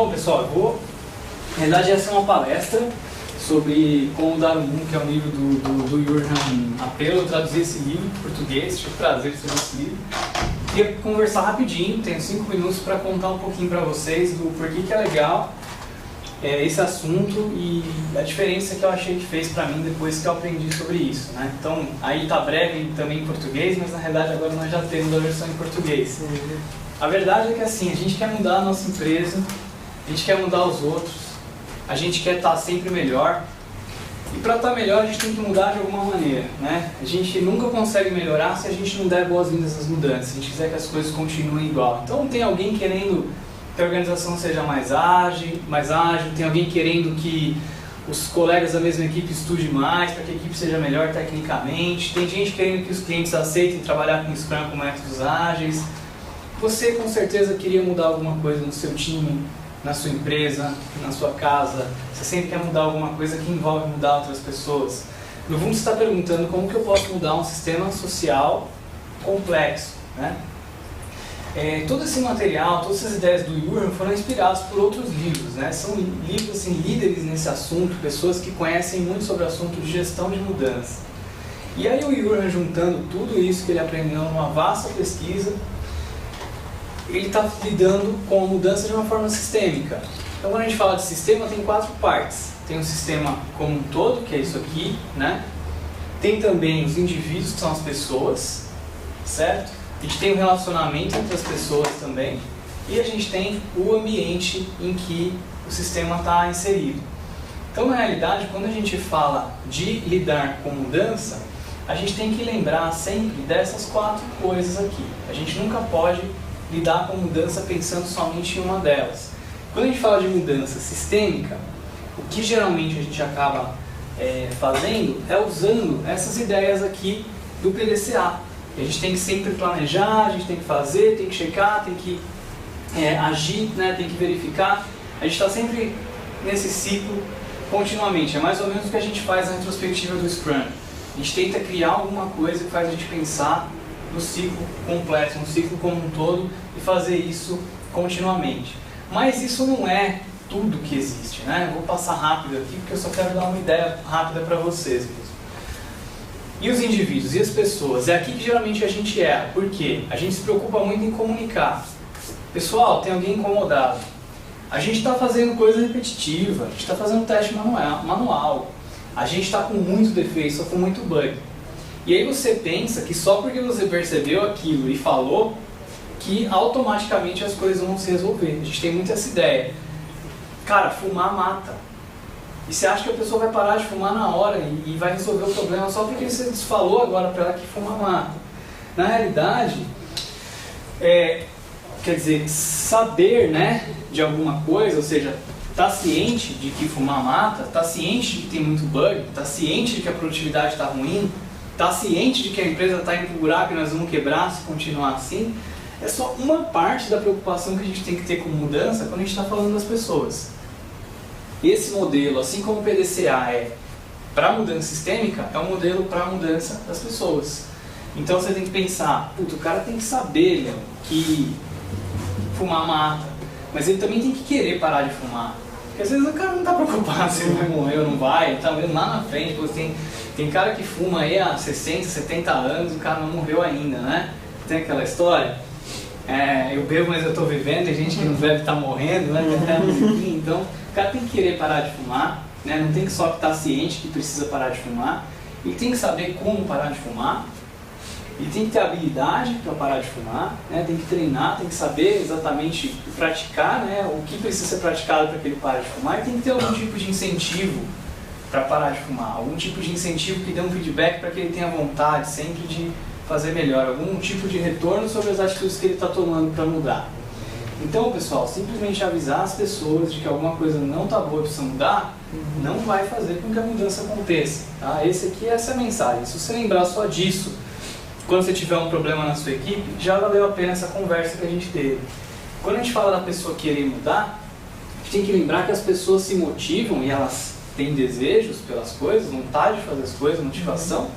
Bom, pessoal, na verdade essa é uma palestra sobre como mudar o mundo, que é o livro do Jurgen Apelo. Eu traduzi esse livro em português, tive o prazer de escrever esse livro. Queria conversar rapidinho, tenho 5 minutos para contar um pouquinho para vocês do porquê que é legal esse assunto e a diferença que eu achei que fez para mim depois que eu aprendi sobre isso, né? Então, aí está breve também em português, mas na realidade agora nós já temos a versão em português. A verdade é que assim, a gente quer mudar a nossa empresa, a gente quer mudar os outros, a gente quer estar sempre melhor. E para estar melhor a gente tem que mudar de alguma maneira, né? A gente nunca consegue melhorar se a gente não der boas-vindas às mudanças, se a gente quiser que as coisas continuem igual. Então tem alguém querendo que a organização seja mais ágil, tem alguém querendo que os colegas da mesma equipe estudem mais para que a equipe seja melhor tecnicamente, tem gente querendo que os clientes aceitem trabalhar com Scrum com métodos ágeis. Você com certeza queria mudar alguma coisa no seu time, na sua empresa, na sua casa. Você sempre quer mudar alguma coisa que envolve mudar outras pessoas. No fundo você está perguntando como que eu posso mudar um sistema social complexo, né? Todo esse material, todas essas ideias do Jurgen foram inspirados por outros livros, né? São livros assim, líderes nesse assunto, pessoas que conhecem muito sobre o assunto de gestão de mudança. E aí o Jurgen, juntando tudo isso que ele aprendeu numa vasta pesquisa, ele está lidando com a mudança de uma forma sistêmica. Então quando a gente fala de sistema, tem 4 partes. Tem o sistema como um todo, que é isso aqui, né? Tem também os indivíduos, que são as pessoas, certo? A gente tem o relacionamento entre as pessoas também. E a gente tem o ambiente em que o sistema está inserido. Então na realidade, quando a gente fala de lidar com mudança, a gente tem que lembrar sempre dessas 4 coisas aqui. A gente nunca pode lidar com mudança pensando somente em uma delas. Quando a gente fala de mudança sistêmica, o que geralmente a gente acaba fazendo é usando essas ideias aqui do PDCA. A gente tem que sempre planejar, a gente tem que fazer, tem que checar, tem que agir, né, tem que verificar. A gente está sempre nesse ciclo continuamente. É mais ou menos o que a gente faz na retrospectiva do Scrum. A gente tenta criar alguma coisa que faz a gente pensar no ciclo completo, no ciclo como um todo, e fazer isso continuamente. Mas isso não é tudo que existe, né? Eu vou passar rápido aqui porque eu só quero dar uma ideia rápida para vocês mesmo. E os indivíduos e as pessoas? É aqui que geralmente a gente erra. Por quê? A gente se preocupa muito em comunicar. Pessoal, tem alguém incomodado. A gente está fazendo coisa repetitiva, a gente está fazendo teste manual. A gente está com muito defeito, só com muito bug. E aí você pensa que só porque você percebeu aquilo e falou, que automaticamente as coisas vão se resolver. A gente tem muito essa ideia. Cara, fumar mata. E você acha que a pessoa vai parar de fumar na hora e vai resolver o problema só porque você falou agora para ela que fumar mata. Na realidade, quer dizer, saber, né, de alguma coisa, ou seja, tá ciente de que fumar mata, tá ciente de que tem muito bug, tá ciente de que a produtividade está ruim, tá ciente de que a empresa está indo para o buraco e nós vamos quebrar se continuar assim, é só uma parte da preocupação que a gente tem que ter com mudança quando a gente está falando das pessoas. Esse modelo, assim como o PDCA é para mudança sistêmica, é um modelo para mudança das pessoas. Então você tem que pensar, o cara tem que saber, Leon, que fumar mata, mas ele também tem que querer parar de fumar. Porque às vezes o cara não está preocupado se ele vai morrer ou não vai, está vendo lá na frente, tem cara que fuma aí há 60, 70 anos e o cara não morreu ainda, né? Tem aquela história, eu bebo mas eu estou vivendo, tem gente que não bebe e está morrendo, né? Então o cara tem que querer parar de fumar, né? Não tem que só estar ciente que precisa parar de fumar, ele tem que saber como parar de fumar, ele tem que ter habilidade para parar de fumar, né? Tem que treinar, tem que saber exatamente praticar, né? O que precisa ser praticado para que ele pare de fumar, e tem que ter algum tipo de incentivo para parar de fumar, algum tipo de incentivo que dê um feedback para que ele tenha vontade sempre de fazer melhor, algum tipo de retorno sobre as atitudes que ele está tomando para mudar. Então, pessoal, simplesmente avisar as pessoas de que alguma coisa não está boa e precisa mudar, não vai fazer com que a mudança aconteça. Tá? Essa é a mensagem. Se você lembrar só disso, quando você tiver um problema na sua equipe, já valeu a pena essa conversa que a gente teve. Quando a gente fala da pessoa querer mudar, a gente tem que lembrar que as pessoas se motivam e elas têm desejos pelas coisas, vontade de fazer as coisas, motivação,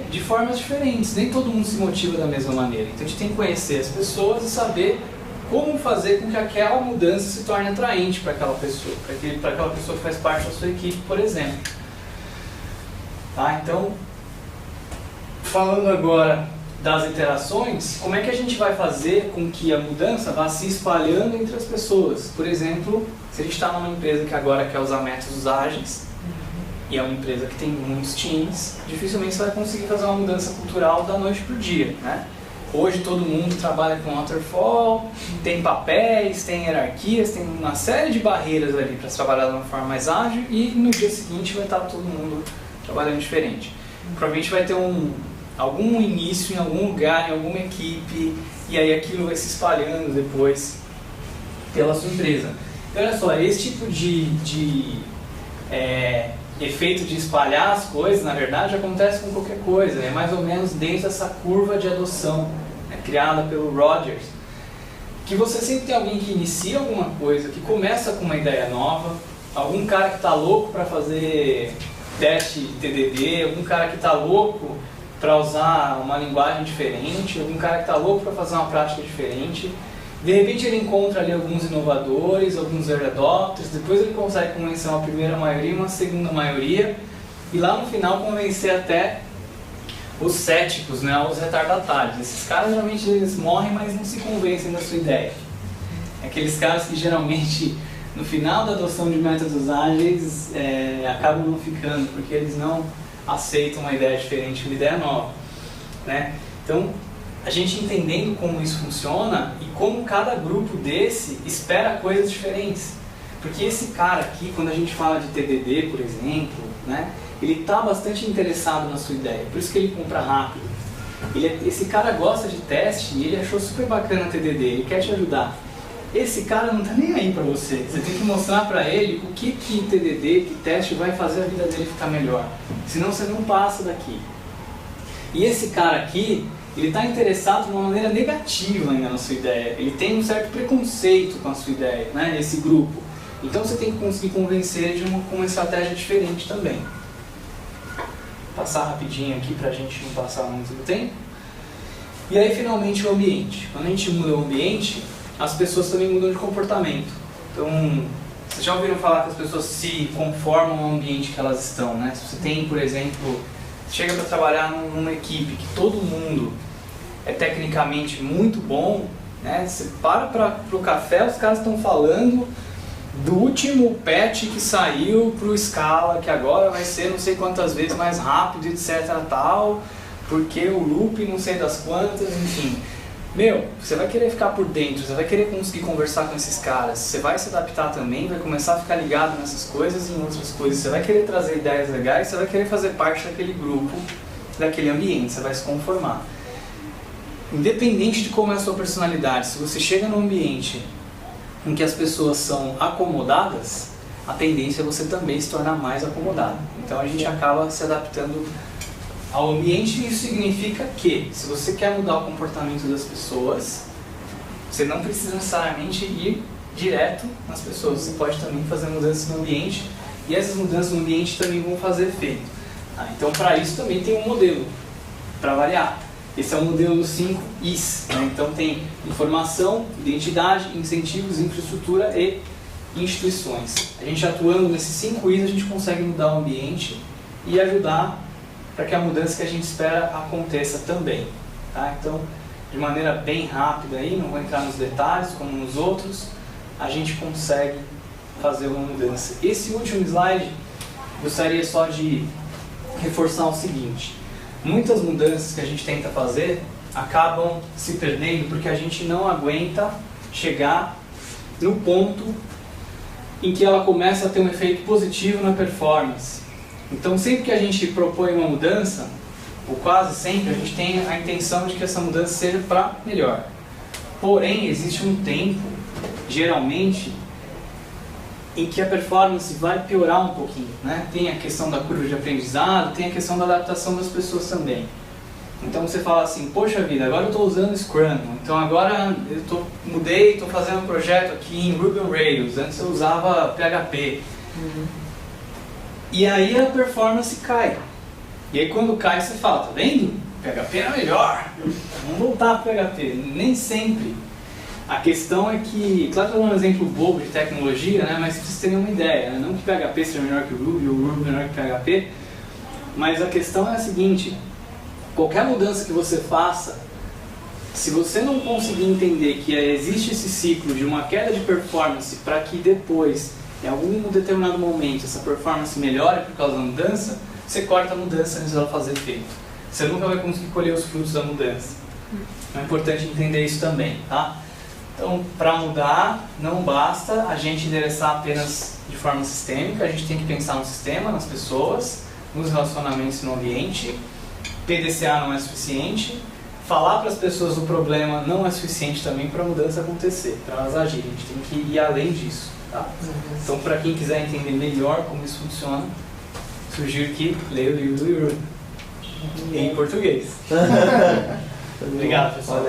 de formas diferentes. Nem todo mundo se motiva da mesma maneira. Então a gente tem que conhecer as pessoas e saber como fazer com que aquela mudança se torne atraente para aquela pessoa, para aquela pessoa que faz parte da sua equipe, por exemplo. Tá? Então, falando agora das interações, como é que a gente vai fazer com que a mudança vá se espalhando entre as pessoas? Por exemplo, se a gente está numa empresa que agora quer usar métodos ágeis, e é uma empresa que tem muitos times, dificilmente você vai conseguir fazer uma mudança cultural da noite para o dia, né? Hoje todo mundo trabalha com waterfall, tem papéis, tem hierarquias, tem uma série de barreiras ali para trabalhar de uma forma mais ágil, e no dia seguinte vai estar todo mundo trabalhando diferente. Provavelmente vai ter algum início em algum lugar, em alguma equipe, e aí aquilo vai se espalhando depois pela sua empresa. Então olha só, esse tipo de efeito de espalhar as coisas, na verdade, acontece com qualquer coisa, é mais ou menos dentro dessa curva de adoção, né, criada pelo Rogers, que você sempre tem alguém que inicia alguma coisa, que começa com uma ideia nova, algum cara que está louco para fazer teste de TDD, algum cara que está louco para usar uma linguagem diferente, algum cara que está louco para fazer uma prática diferente. De repente ele encontra ali alguns inovadores, alguns early adopters, depois ele consegue convencer uma primeira maioria e uma segunda maioria, e lá no final convencer até os céticos, né, os retardatários. Esses caras geralmente eles morrem, mas não se convencem da sua ideia. Aqueles caras que geralmente no final da adoção de métodos ágeis acabam não ficando, porque eles não aceitam uma ideia diferente, uma ideia nova, né? Então, a gente entendendo como isso funciona e como cada grupo desse espera coisas diferentes. Porque esse cara aqui, quando a gente fala de TDD, por exemplo, né, ele está bastante interessado na sua ideia, por isso que ele compra rápido. Esse cara gosta de teste e ele achou super bacana o TDD, ele quer te ajudar. Esse cara não está nem aí para você, você tem que mostrar para ele o que TDD, que teste vai fazer a vida dele ficar melhor. Senão você não passa daqui. E esse cara aqui, ele está interessado de uma maneira negativa ainda na sua ideia. Ele tem um certo preconceito com a sua ideia, né? Esse grupo. Então você tem que conseguir convencer ele com uma estratégia diferente também. Vou passar rapidinho aqui para a gente não passar muito do tempo. E aí finalmente o ambiente. Quando a gente muda o ambiente, as pessoas também mudam de comportamento. Então, vocês já ouviram falar que as pessoas se conformam ao ambiente que elas estão, né? Se você tem, por exemplo, chega para trabalhar numa equipe que todo mundo é tecnicamente muito bom, né? Você para o café, os caras estão falando do último patch que saiu para o Scala, que agora vai ser não sei quantas vezes mais rápido, etc. tal, porque o loop não sei das quantas, enfim. Meu, você vai querer ficar por dentro, você vai querer conseguir conversar com esses caras, você vai se adaptar também, vai começar a ficar ligado nessas coisas e em outras coisas, você vai querer trazer ideias legais, você vai querer fazer parte daquele grupo, daquele ambiente, você vai se conformar. Independente de como é a sua personalidade, se você chega num ambiente em que as pessoas são acomodadas, a tendência é você também se tornar mais acomodado. Então a gente acaba se adaptando ao ambiente, e isso significa que, se você quer mudar o comportamento das pessoas, você não precisa necessariamente ir direto nas pessoas, você pode também fazer mudanças no ambiente, e essas mudanças no ambiente também vão fazer efeito. Então para isso também tem um modelo, para variar. Esse é o modelo dos 5 Is, né? Então tem informação, identidade, incentivos, infraestrutura e instituições. A gente atuando nesses 5 Is, a gente consegue mudar o ambiente e ajudar para que a mudança que a gente espera aconteça também. Tá? Então, de maneira bem rápida, aí, não vou entrar nos detalhes como nos outros, a gente consegue fazer uma mudança. Esse último slide, gostaria só de reforçar o seguinte: muitas mudanças que a gente tenta fazer acabam se perdendo porque a gente não aguenta chegar no ponto em que ela começa a ter um efeito positivo na performance. Então, sempre que a gente propõe uma mudança, ou quase sempre, a gente tem a intenção de que essa mudança seja para melhor. Porém, existe um tempo, geralmente, em que a performance vai piorar um pouquinho, né? Tem a questão da curva de aprendizado, tem a questão da adaptação das pessoas também. Então você fala assim, poxa vida, agora eu estou usando Scrum, então agora eu mudei, estou fazendo um projeto aqui em Ruby on Rails, antes eu usava PHP. E aí a performance cai. E aí quando cai você fala, tá vendo? PHP era melhor, vamos voltar para PHP. Nem sempre A questão é que, claro que eu vou dar um exemplo bobo de tecnologia, né, mas vocês terem uma ideia, né? Não que PHP seja melhor que o Ruby, ou o Ruby melhor que PHP, mas a questão é a seguinte, qualquer mudança que você faça, se você não conseguir entender que existe esse ciclo de uma queda de performance para que depois, em algum determinado momento, essa performance melhore por causa da mudança, você corta a mudança antes dela fazer efeito. Você nunca vai conseguir colher os frutos da mudança. É importante entender isso também, tá? Então, para mudar, não basta a gente endereçar apenas de forma sistêmica, a gente tem que pensar no sistema, nas pessoas, nos relacionamentos no ambiente. PDCA não é suficiente. Falar para as pessoas do problema não é suficiente também para a mudança acontecer, para elas agirem. A gente tem que ir além disso, tá? Então, para quem quiser entender melhor como isso funciona, sugiro que leia o livro do Yuri em português. Obrigado, pessoal.